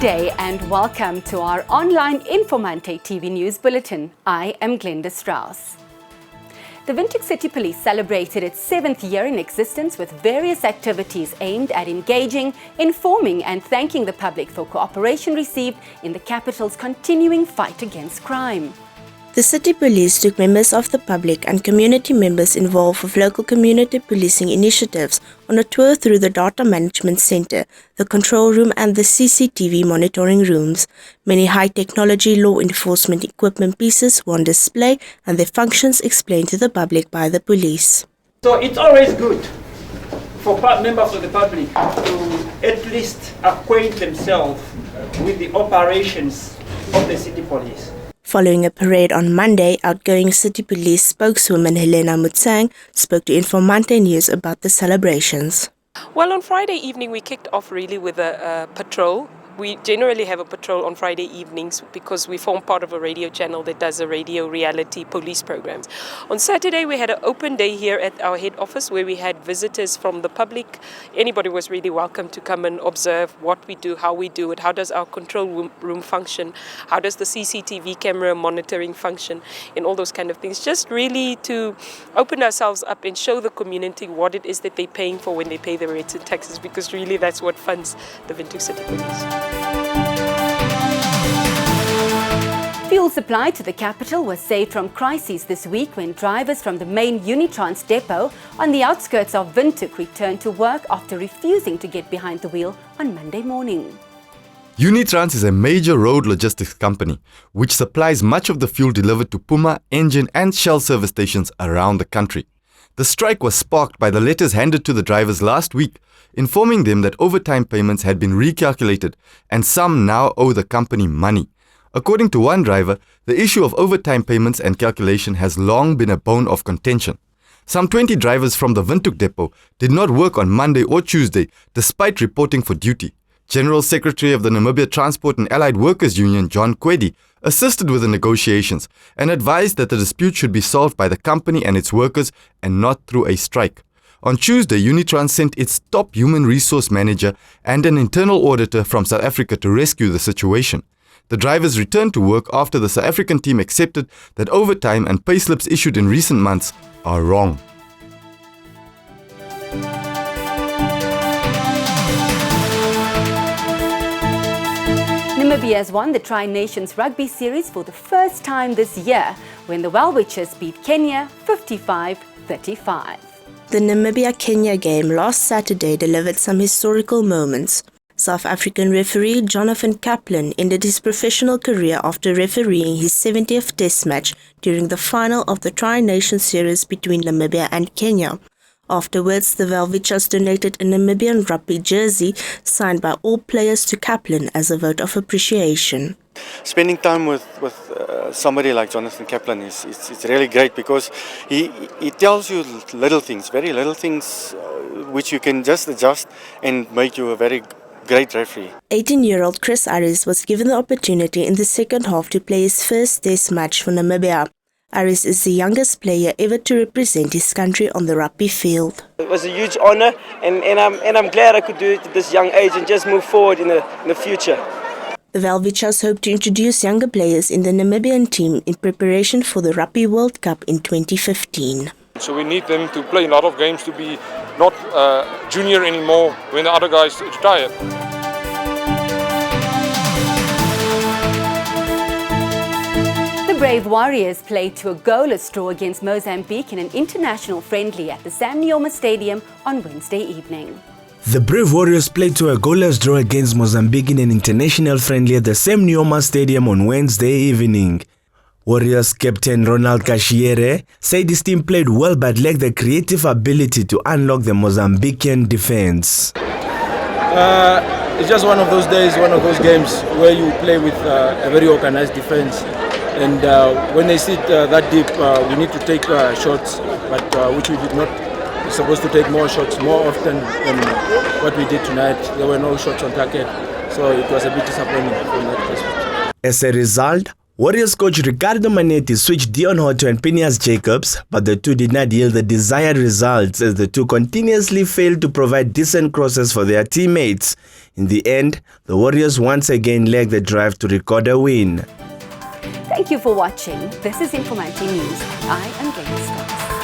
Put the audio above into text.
Good day and welcome to our online Informante TV News Bulletin. I am Glenda Strauss. The Windhoek City Police celebrated its 7th year in existence with various activities aimed at engaging, informing and thanking the public for cooperation received in the capital's continuing fight against crime. The City Police took members of the public and community members involved with local community policing initiatives on a tour through the Data Management Centre, the Control Room and the CCTV monitoring rooms. Many high-technology law enforcement equipment pieces were on display and their functions explained to the public by the police. So it's always good for members of the public to at least acquaint themselves with the operations of the City Police. Following a parade on Monday, outgoing City Police spokeswoman Helena Mutsang spoke to Informante News about the celebrations. Well, on Friday evening we kicked off really with a patrol. We generally have a patrol on Friday evenings because we form part of a radio channel that does a radio reality police programs. On Saturday we had an open day here at our head office where we had visitors from the public. Anybody was really welcome to come and observe what we do, how we do it, how does our control room function, how does the CCTV camera monitoring function, and all those kind of things. Just really to open ourselves up and show the community what it is that they're paying for when they pay their rates and taxes, because really that's what funds the Windhoek City Police. Fuel supply to the capital was saved from crises this week when drivers from the main Unitrans depot on the outskirts of Windhoek returned to work after refusing to get behind the wheel on Monday morning. Unitrans is a major road logistics company which supplies much of the fuel delivered to Puma, Engine and Shell service stations around the country. The strike was sparked by the letters handed to the drivers last week, informing them that overtime payments had been recalculated and some now owe the company money. According to one driver, the issue of overtime payments and calculation has long been a bone of contention. Some 20 drivers from the Windhoek depot did not work on Monday or Tuesday despite reporting for duty. General Secretary of the Namibia Transport and Allied Workers Union, John Kwedi, assisted with the negotiations and advised that the dispute should be solved by the company and its workers and not through a strike. On Tuesday, Unitrans sent its top human resource manager and an internal auditor from South Africa to rescue the situation. The drivers returned to work after the South African team accepted that overtime and payslips issued in recent months are wrong. Namibia has won the TriNations Rugby series for the first time this year when the Well-Witchers beat Kenya 55-35. The Namibia-Kenya game last Saturday delivered some historical moments. South African referee Jonathan Kaplan ended his professional career after refereeing his 70th Test match during the final of the TriNations series between Namibia and Kenya. Afterwards, the Well-Witchers donated a Namibian rugby jersey signed by all players to Kaplan as a vote of appreciation. Spending time with somebody like Jonathan Kaplan is really great because he tells you little things, very little things which you can just adjust and make you a very great referee. 18-year-old Chris Aris was given the opportunity in the second half to play his first Test match for Namibia. Aris is the youngest player ever to represent his country on the rugby field. It was a huge honour and I'm glad I could do it at this young age and just move forward in the future. The Well-Witchers hope to introduce younger players in the Namibian team in preparation for the Rugby World Cup in 2015. So we need them to play a lot of games to be not junior anymore when the other guys retire. The Brave Warriors played to a goalless draw against Mozambique in an international friendly at the Sam Nujoma Stadium on Wednesday evening. The Brave Warriors played to a goalless draw against Mozambique in an international friendly at the Sam Nujoma Stadium on Wednesday evening. Warriors captain Ronald Kashiere said his team played well but lacked the creative ability to unlock the Mozambican defense. It's just one of those days, one of those games where you play with a very organized defense. And when they sit that deep, we need to take shots, but which we did not. We're supposed to take more shots more often than what we did tonight. There were no shots on target, so it was a bit disappointing from that perspective. As a result, Warriors coach Ricardo Manetti switched Dion Hotto and Phineas Jacobs, but the two did not yield the desired results as the two continuously failed to provide decent crosses for their teammates. In the end, the Warriors once again lacked the drive to record a win. Thank you for watching. This is Informante News. I am Glenda Strauss.